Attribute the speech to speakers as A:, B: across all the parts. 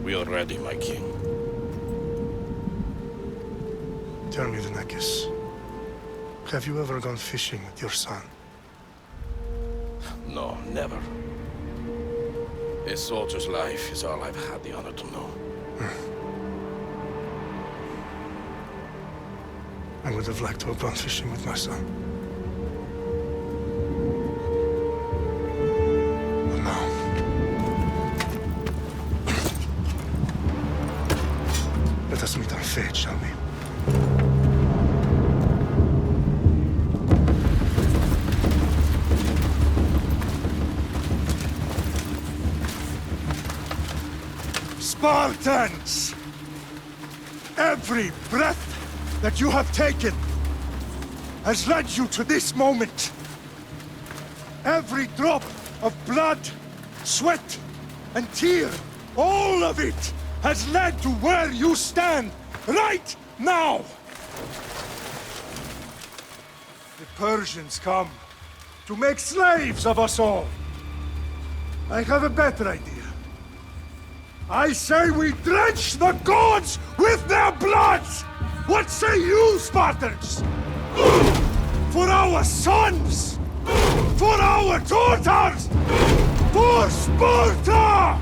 A: We are ready, my king.
B: Tell me, Venekis, have you ever gone fishing with your son?
A: No, never. A soldier's life is all I've had the honor to know.
B: I would have liked to have gone fishing with my son. But now... Let us meet our fate, shall we?
C: Spartans! Every breath that you have taken has led you to this moment. Every drop of blood, sweat, and tear, all of it has led to where you stand right now. The Persians come to make slaves of us all. I have a better idea. I say we drench the gods with their blood! What say you, Spartans? For our sons! For our daughters! For Sparta!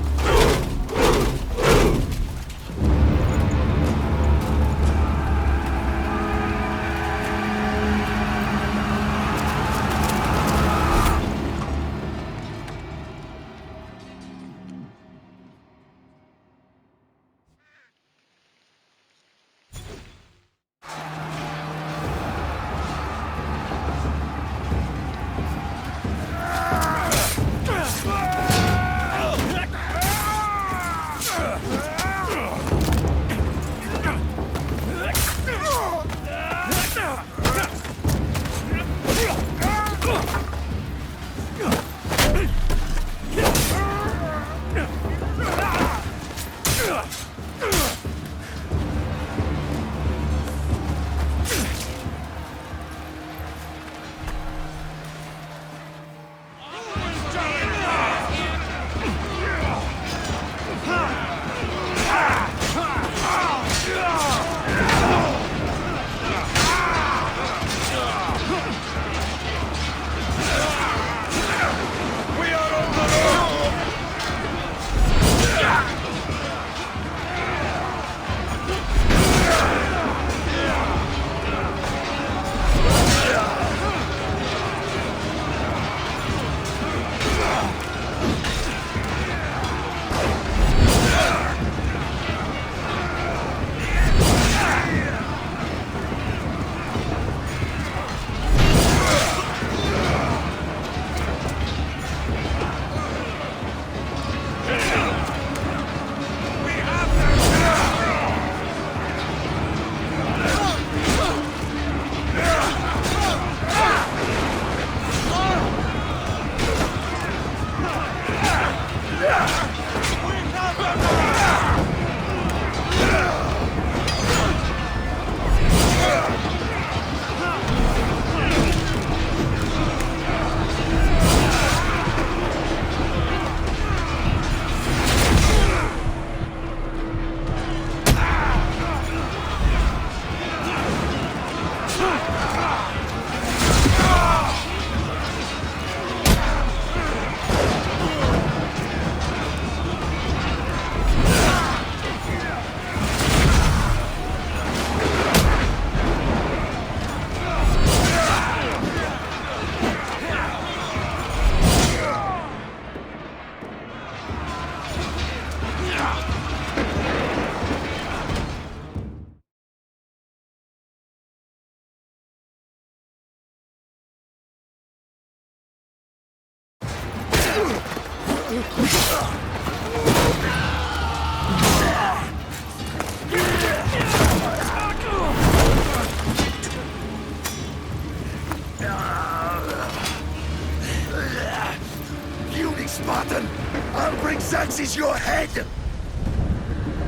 D: Puny Spartan! I'll bring Xerxes your head!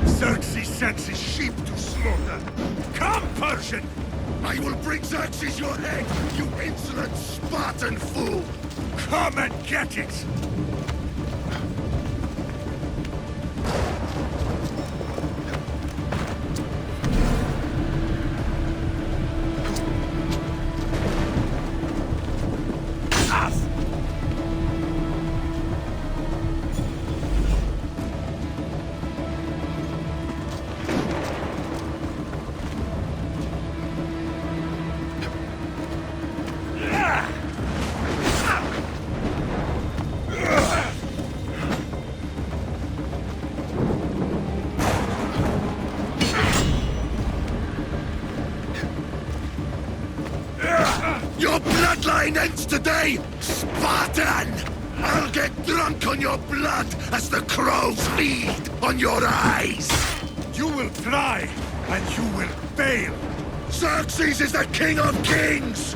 C: Xerxes sends his sheep to slaughter. Come, Persian!
D: I will bring Xerxes your head, you insolent Spartan fool!
C: Come and get it!
D: mine ends today, Spartan! I'll get drunk on your blood as the crows feed on your eyes!
C: You will try, and you will fail.
D: Xerxes is the king of kings!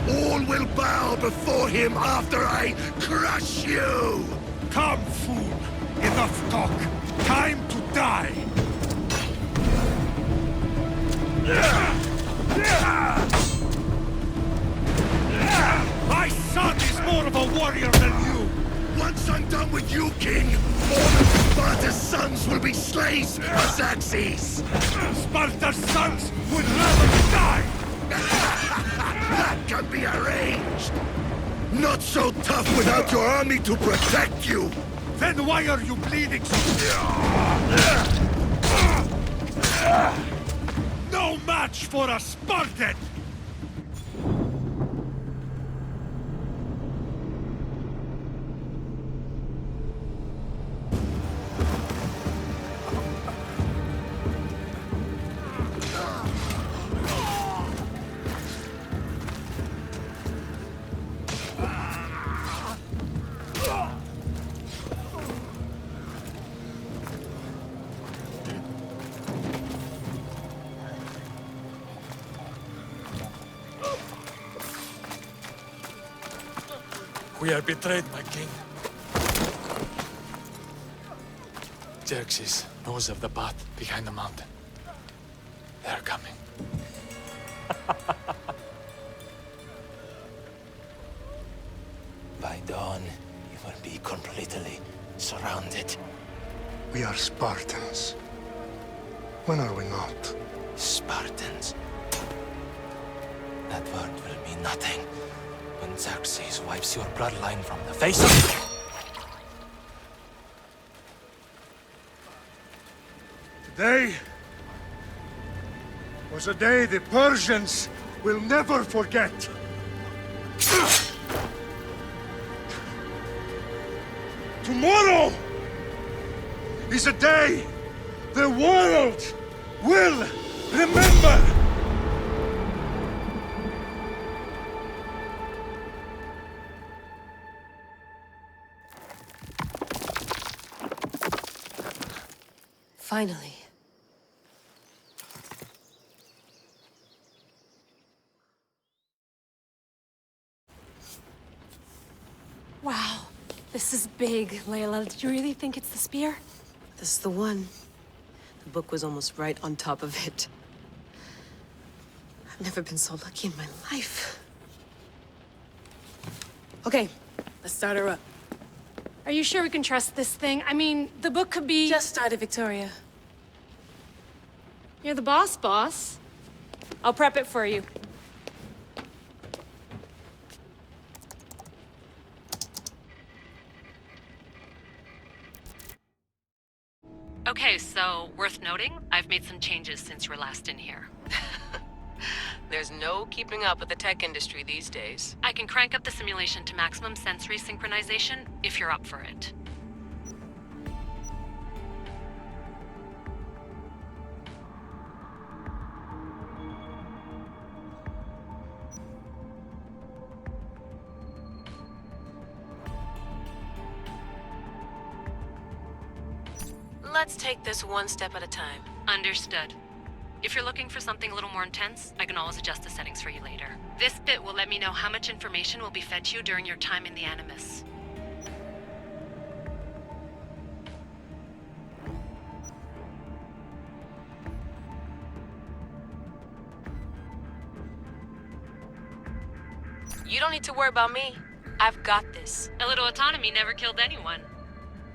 D: All will bow before him after I crush you!
C: Come, fool. Enough talk. Time to die. My son is more of a warrior than you.
D: Once I'm done with you, king, all of Sparta's sons will be slaves of Xerxes!
C: Sparta's sons would rather die.
D: That can be arranged! Not so tough without your army to protect you!
C: Then why are you bleeding so? No match for a Spartan!
E: We are betrayed, my king. Xerxes knows of the path behind the mountain. They're coming.
F: By dawn, you will be completely surrounded.
B: We are Spartans. When are we not?
F: Spartans. That word will mean nothing when Xerxes wipes your bloodline from the face of...
C: Today was a day the Persians will never forget. Tomorrow is a day the world will remember.
G: Finally. Wow, this is big, Layla. Did you really think it's the spear?
H: This is the one. The book was almost right on top of it. I've never been so lucky in my life. Okay, let's start her up.
G: Are you sure we can trust this thing? I mean, the book could be...
H: Just started, Victoria.
G: You're the boss. I'll prep it for you.
I: Okay, so worth noting, I've made some changes since you were last in here.
J: There's no keeping up with the tech industry these days.
I: I can crank up the simulation to maximum sensory synchronization if you're up for it.
J: Let's take this one step at a time.
I: Understood. If you're looking for something a little more intense, I can always adjust the settings for you later. This bit will let me know how much information will be fed to you during your time in the Animus.
J: You don't need to worry about me. I've got this.
I: A little autonomy never killed anyone.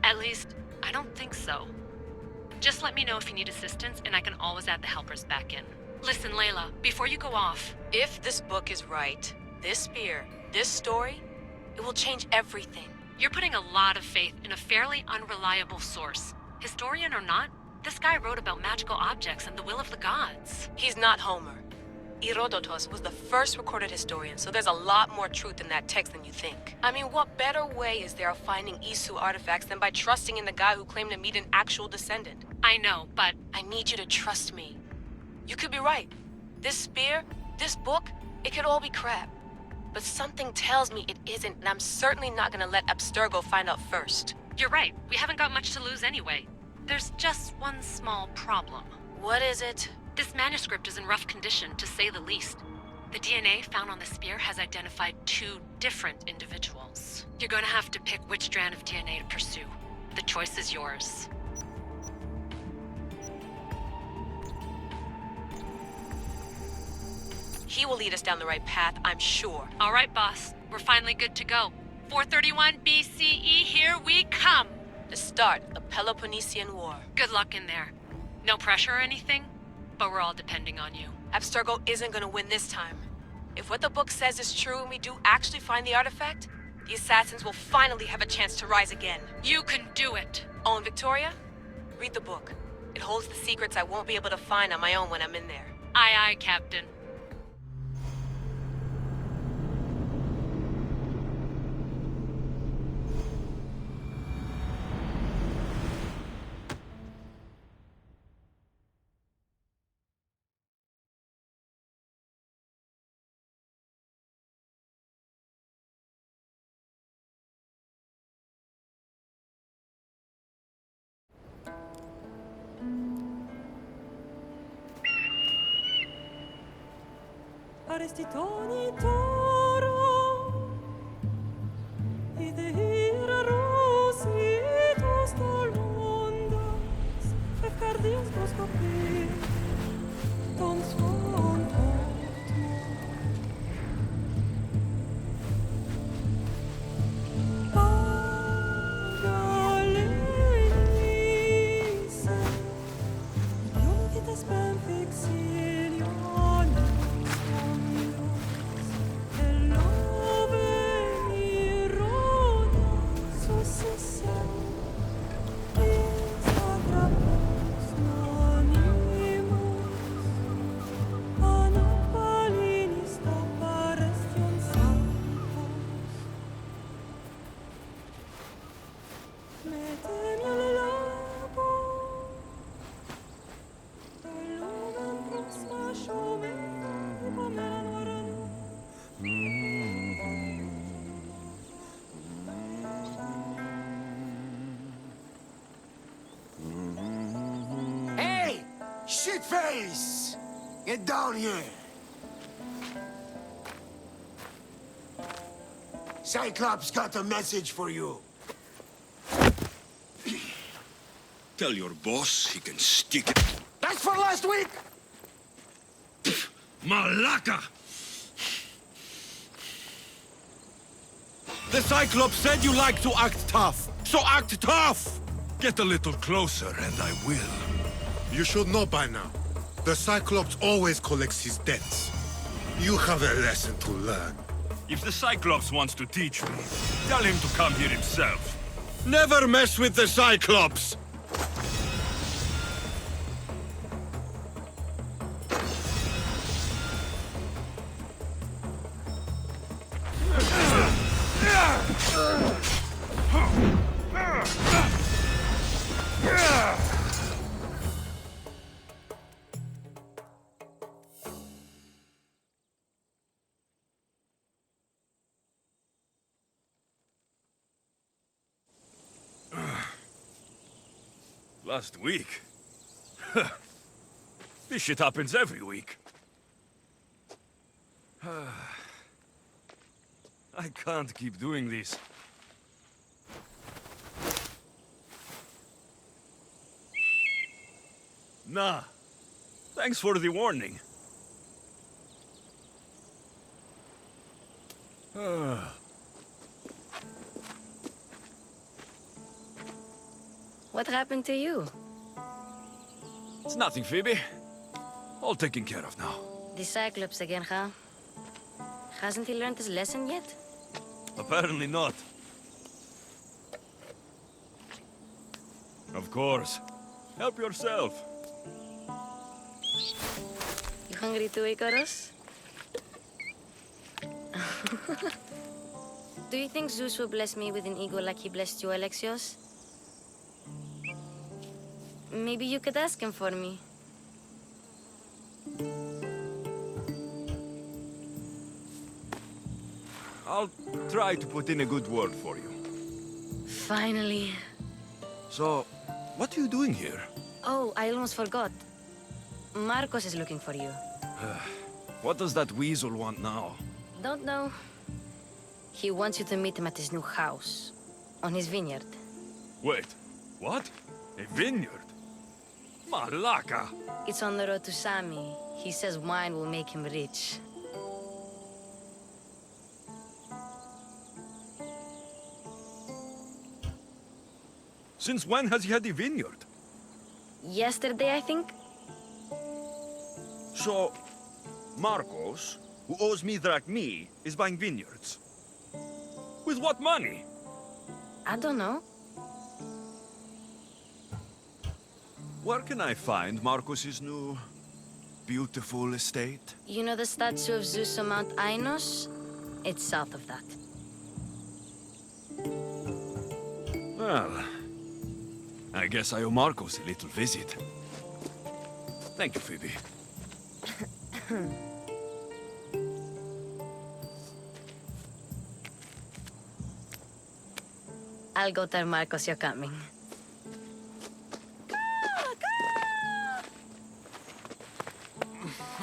I: At least, I don't think so. Just let me know if you need assistance, and I can always add the helpers back in. Listen, Layla, before you go off...
J: If this book is right, this spear, this story, it will change everything.
I: You're putting a lot of faith in a fairly unreliable source. Historian or not, this guy wrote about magical objects and the will of the gods.
J: He's not Homer. Herodotus was the first recorded historian, so there's a lot more truth in that text than you think. I mean, what better way is there of finding Isu artifacts than by trusting in the guy who claimed to meet an actual descendant?
I: I know, but...
J: I need you to trust me. You could be right. This spear, this book, it could all be crap. but something tells me it isn't, and I'm certainly not gonna let Abstergo find out first.
I: You're right. We haven't got much to lose anyway. There's just one small problem.
J: What is it?
I: This manuscript is in rough condition, to say the least. The DNA found on the spear has identified 2 different individuals. You're gonna have to pick which strand of DNA to pursue. The choice is yours.
J: He will lead us down the right path, I'm sure.
I: All right, boss. We're finally good to go. 431 BCE, here we come!
J: The start of the Peloponnesian War.
I: Good luck in there. No pressure or anything, but we're all depending on you.
J: Abstergo isn't gonna win this time. If what the book says is true and we do actually find the artifact, the assassins will finally have a chance to rise again.
I: You can do it!
J: Oh, and Victoria? Read the book. It holds the secrets I won't be able to find on my own when I'm in there.
I: Aye, aye, Captain.
K: Arestitoni toro ide ira rositos tolondas efcardias boskopi ton svon
D: Shitface! Get down here! Cyclops got a message for you.
L: Tell your boss he can stick it.
D: That's for last week!
L: Malaka! The Cyclops said you like to act tough, so act tough! Get a little closer and I will.
M: You should know by now. The Cyclops always collects his debts. You have a lesson to learn.
L: If the Cyclops wants to teach me, tell him to come here himself. Never mess with the Cyclops! Last week? This shit happens every week. I can't keep doing this. Nah. Thanks for the warning.
N: What happened to you?
L: It's nothing, Phoebe. All taken care of now.
N: The Cyclops again, huh? Hasn't he learned his lesson yet?
L: Apparently not. Of course. Help yourself.
N: You hungry too, Icarus? Do you think Zeus will bless me with an ego like he blessed you, Alexios? Maybe you could ask him for me.
L: I'll try to put in a good word for you.
N: Finally.
L: So, what are you doing here?
N: Oh, I almost forgot. Marcos is looking for you.
L: What does that weasel want now?
N: Don't know. He wants you to meet him at his new house. On his vineyard.
L: Wait, what? A vineyard? Malaka!
N: It's on the road to Sami. He says wine will make him rich.
L: Since when has he had a vineyard?
N: Yesterday, I think?
L: So, Marcos, who owes me drachmi, is buying vineyards. With what money?
N: I don't know.
L: Where can I find Marcos's new, beautiful estate?
N: You know the statue of Zeus on Mount Ainos? It's south of that.
L: Well, I guess I owe Marcos a little visit. Thank you, Phoebe.
N: I'll go tell Marcos you're coming.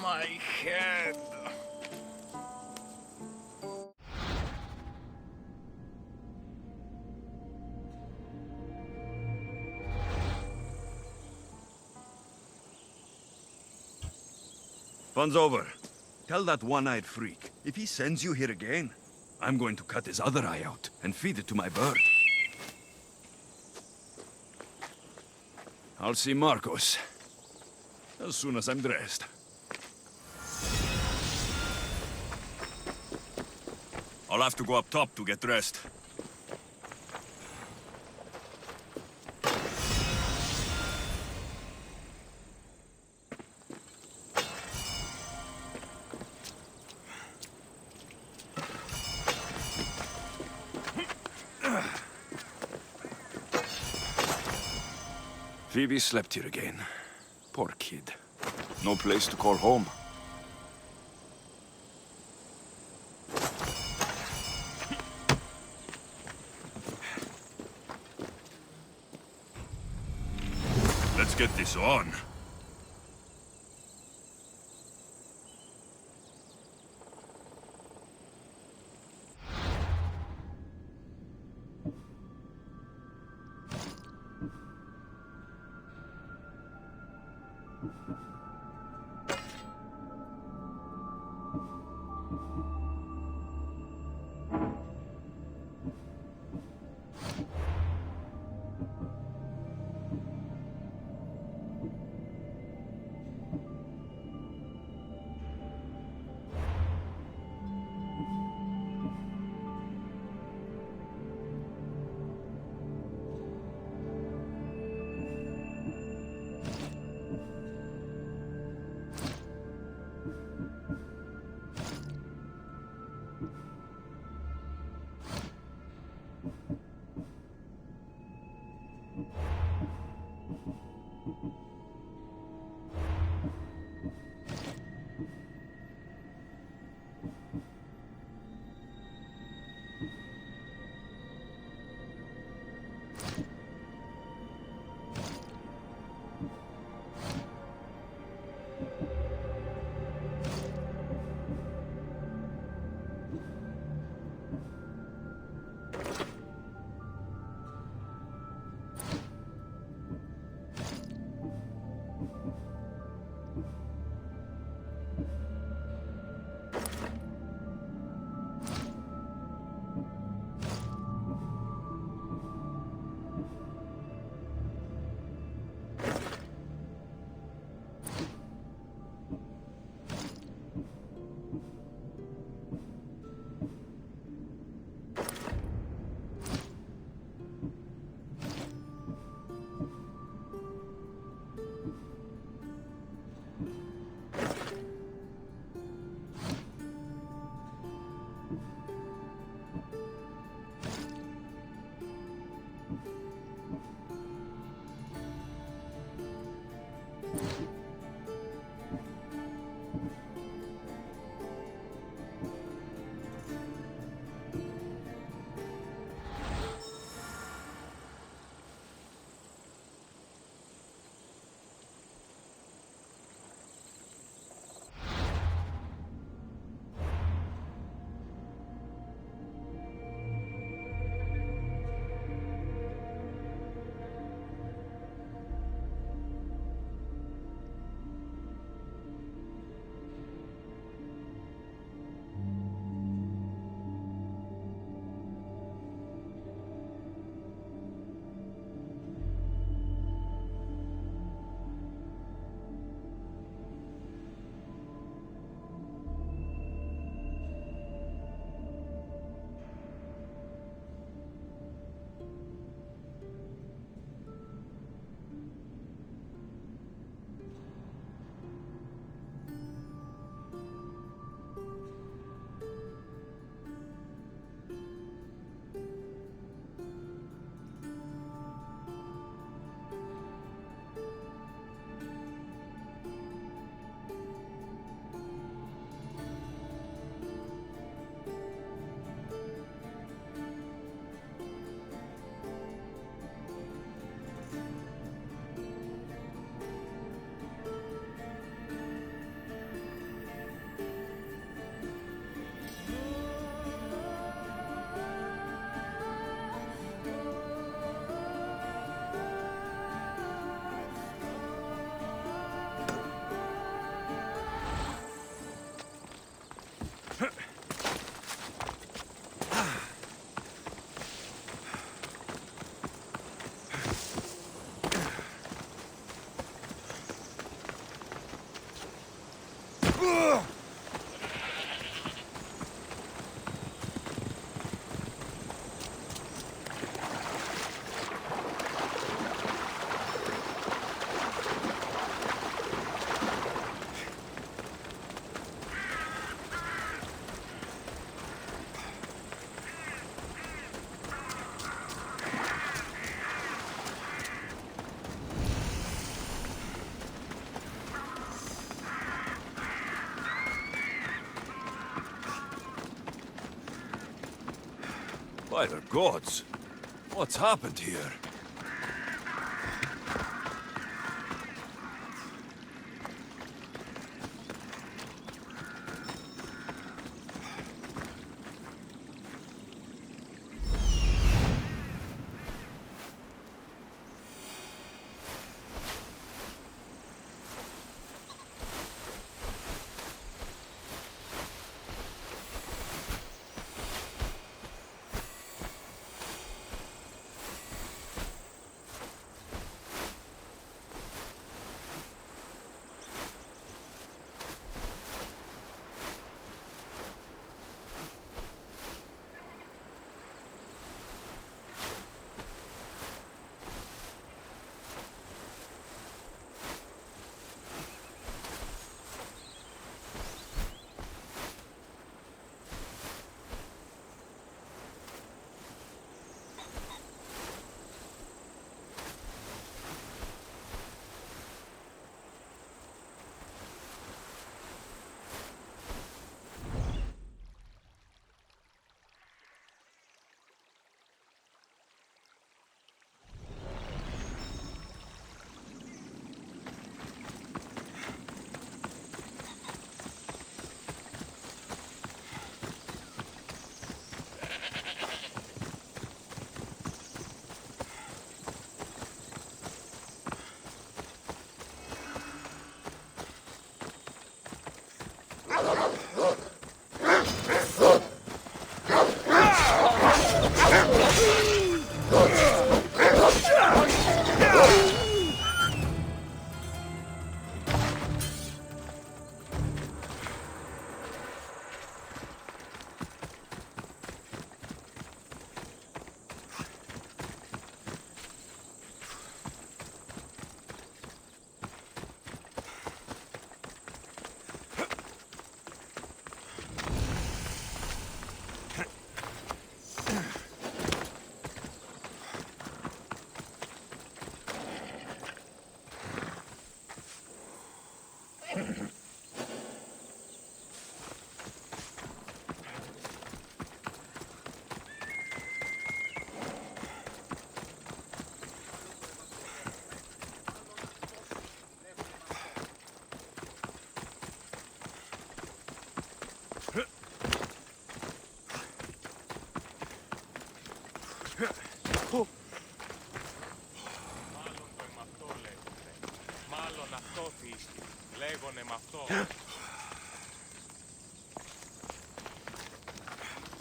E: My head.
L: Fun's over. Tell that one-eyed freak, if he sends you here again, I'm going to cut his other eye out and feed it to my bird. I'll see Marcos as soon as I'm dressed. I'll have to go up top to get dressed. Phoebe slept here again. Poor kid. No place to call home. Let's get this on. By the gods! What's happened here?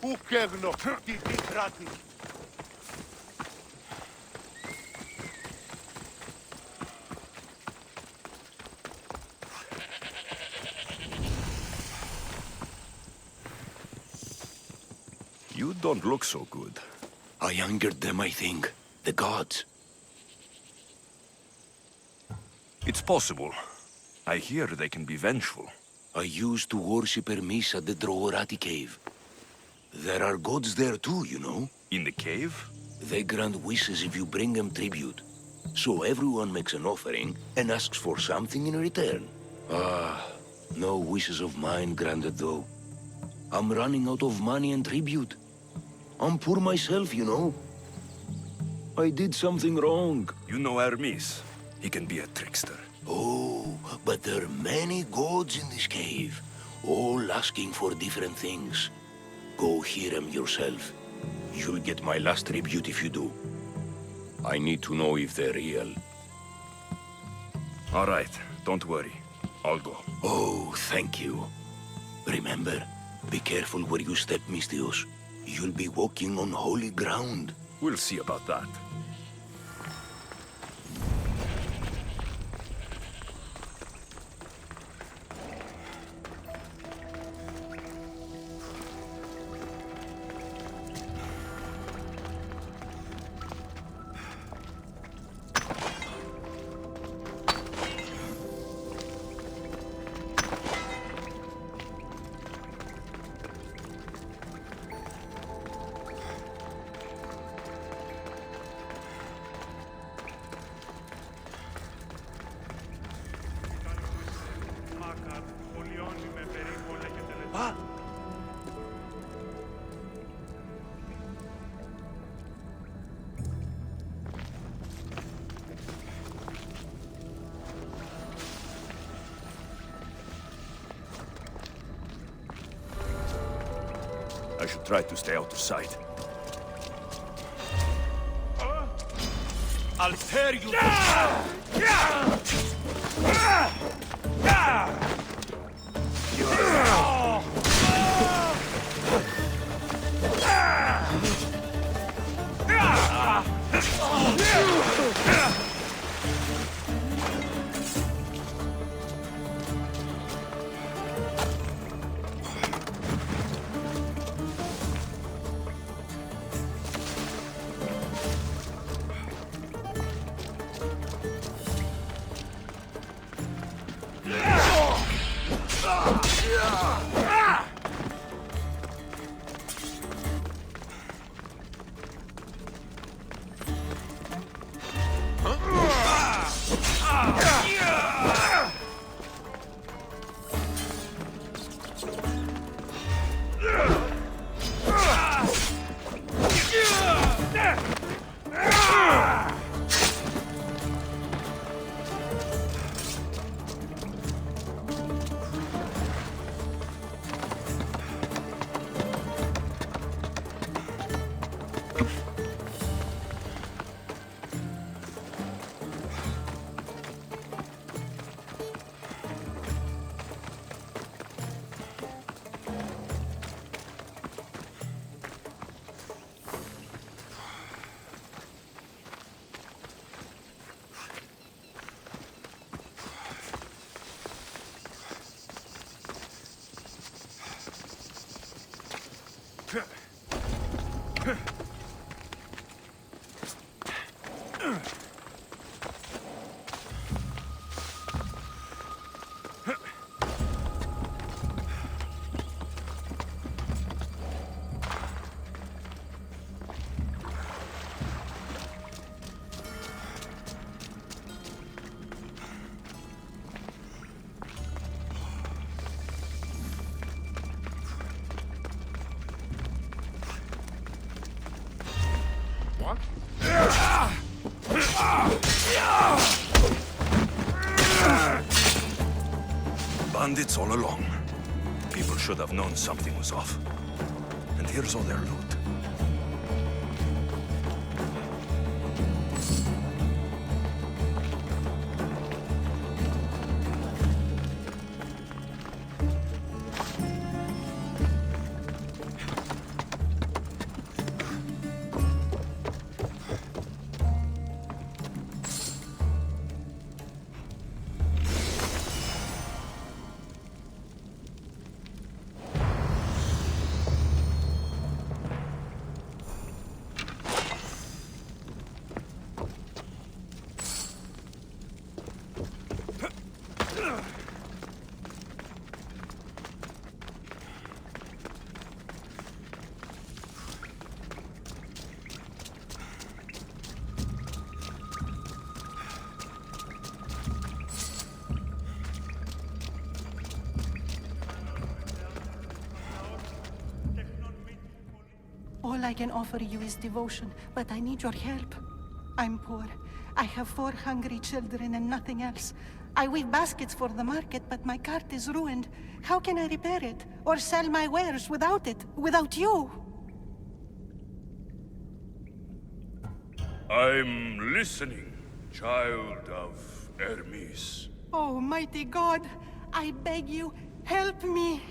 C: Ουκέγνο, τι κράτη.
L: You don't look so good.
D: I angered them, I think. The gods.
L: It's possible. I hear they can be vengeful.
D: I used to worship Hermes at the Drohorati cave. There are gods there too, you know.
L: In the cave?
D: They grant wishes if you bring them tribute. So everyone makes an offering and asks for something in return. Ah, no wishes of mine granted though. I'm running out of money and tribute. I'm poor myself, you know. I did something wrong.
L: You know Hermes. He can be a trickster.
D: Oh, but there are many gods in this cave, all asking for different things. Go hear them yourself. You'll get my last tribute if you do. I need to know if they're real.
L: All right, don't worry. I'll go.
D: Oh, thank you. Remember, be careful where you step, Mistios. You'll be walking on holy ground.
L: We'll see about that. should try to stay out of sight. I'll tear you bandits all along. People should have known something was off. And here's all their loot.
O: All I can offer you is devotion, but I need your help. I'm poor. I have 4 hungry children and nothing else. I weave baskets for the market, but my cart is ruined. How can I repair it? Or sell my wares without it? Without you?
L: I'm listening, child of Hermes.
O: Oh, mighty God, I beg you, help me.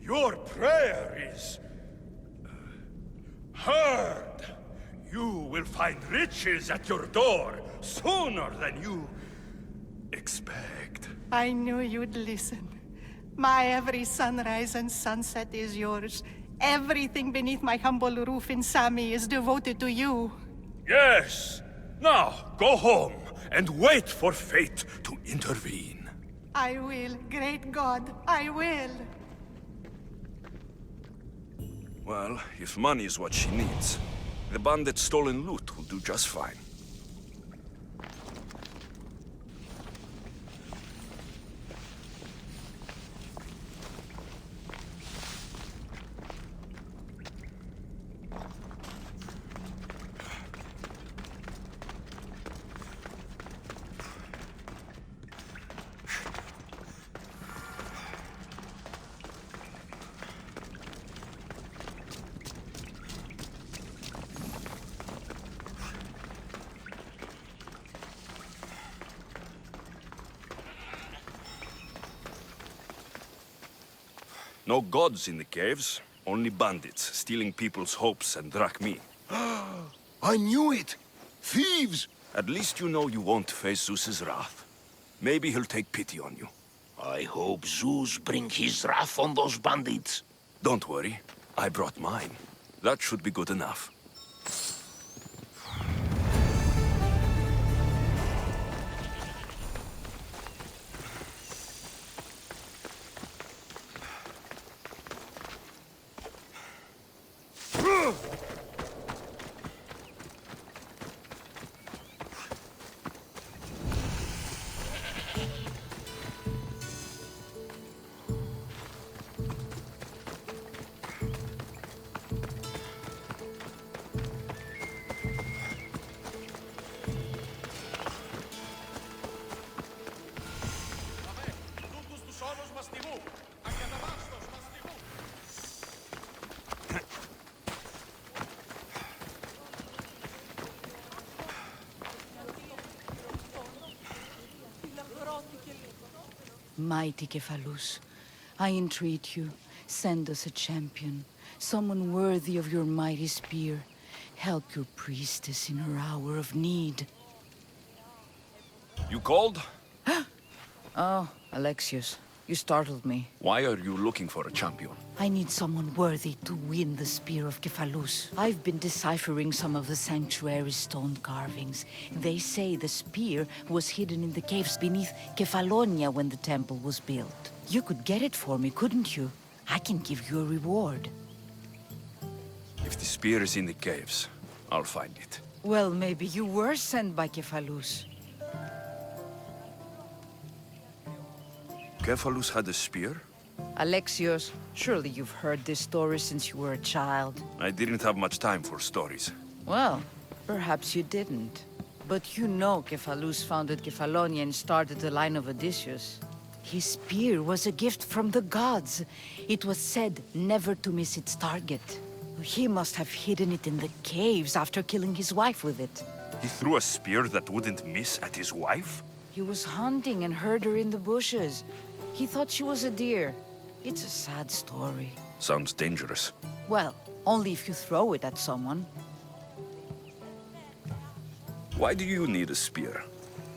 C: Your prayer is heard. You will find riches at your door sooner than you expect.
O: I knew you'd listen. My every sunrise and sunset is yours. Everything beneath my humble roof in Sami is devoted to you.
C: Yes. Now, go home and wait for fate to intervene.
O: I will, great God, I will.
L: Well, if money is what she needs, the bandit's stolen loot will do just fine. No gods in the caves, only bandits stealing people's hopes and drachmi.
D: I knew it! Thieves!
L: At least you know you won't face Zeus's wrath. Maybe he'll take pity on you.
D: I hope Zeus bring his wrath on those bandits.
L: Don't worry, I brought mine. That should be good enough.
P: Mighty Cephalus, I entreat you, send us a champion, someone worthy of your mighty spear. Help your priestess in her hour of need.
L: You called?
P: Oh, Alexios, you startled me.
L: Why are you looking for a champion?
P: I need someone worthy to win the spear of Cephalus. I've been deciphering some of the sanctuary's stone carvings. They say the spear was hidden in the caves beneath Kefalonia when the temple was built. You could get it for me, couldn't you? I can give you a reward.
L: If the spear is in the caves, I'll find it.
P: Well, maybe you were sent by Cephalus.
L: Cephalus had a spear?
P: Alexios, surely you've heard this story since you were a child.
L: I didn't have much time for stories.
P: Well, perhaps you didn't. But you know Cephalus founded Kefalonia and started the line of Odysseus. His spear was a gift from the gods. It was said never to miss its target. He must have hidden it in the caves after killing his wife with it.
L: He threw a spear that wouldn't miss at his wife?
P: He was hunting and heard her in the bushes. He thought she was a deer. It's a sad story.
L: Sounds dangerous.
P: Well, only if you throw it at someone.
L: Why do you need a spear?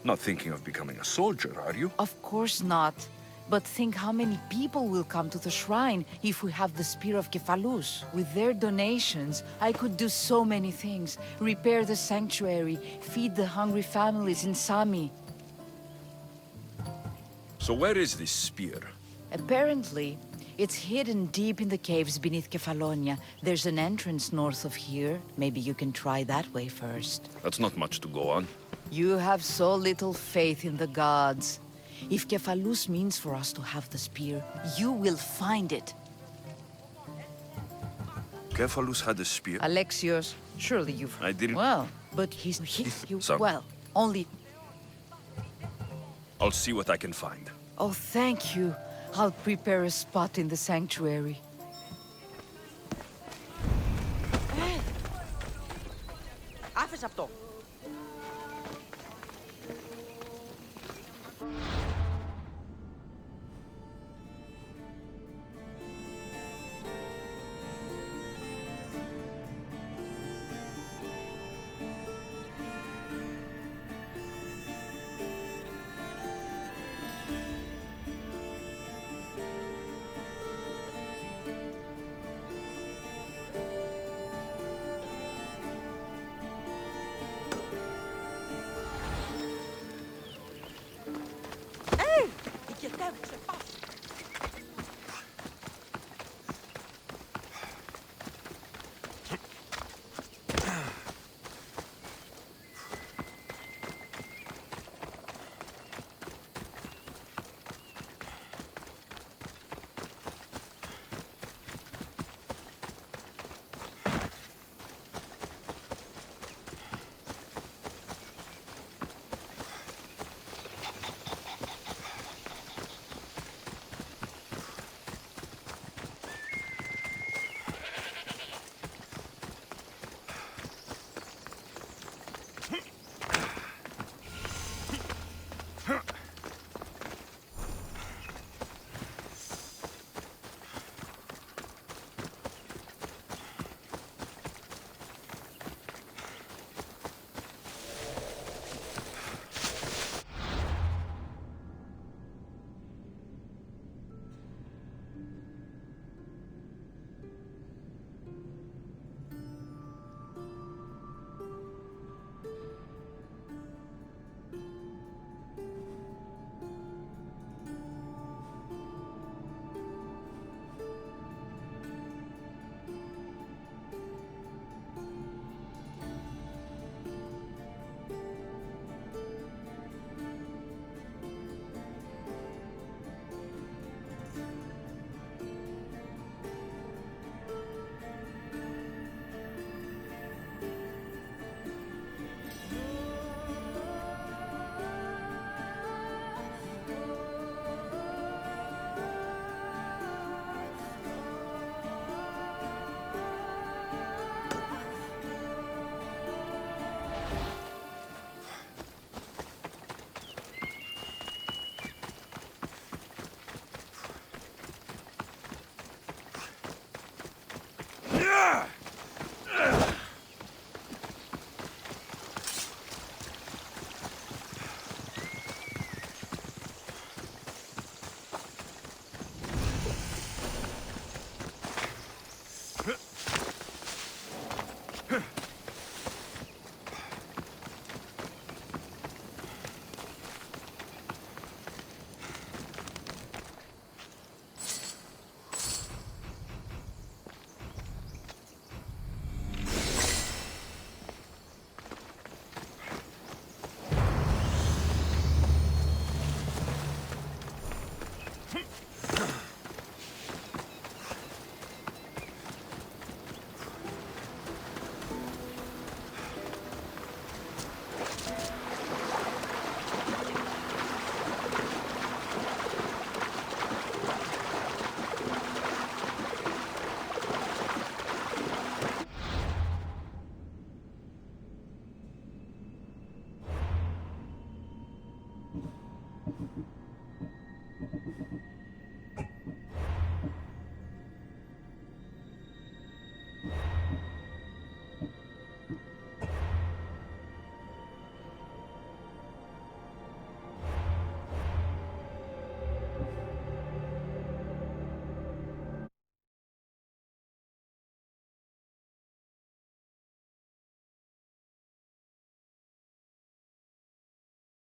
L: Not thinking of becoming a soldier, are you?
P: Of course not. But think how many people will come to the shrine if we have the spear of Cephalus. With their donations, I could do so many things. Repair the sanctuary, feed the hungry families in Sami.
L: So where is this spear?
P: Apparently, it's hidden deep in the caves beneath Kefalonia. There's an entrance north of here. Maybe you can try that way first.
L: That's not much to go on.
P: You have so little faith in the gods. If Cephalus means for us to have the spear, you will find it.
L: Cephalus had a spear?
P: Alexios, surely you've heard.
L: I didn't...
P: Well, but he's...
L: Son.
P: Well, only...
L: I'll see what I can find.
P: Oh, thank you. I'll prepare a spot in the sanctuary.
Q: Άφες αυτό.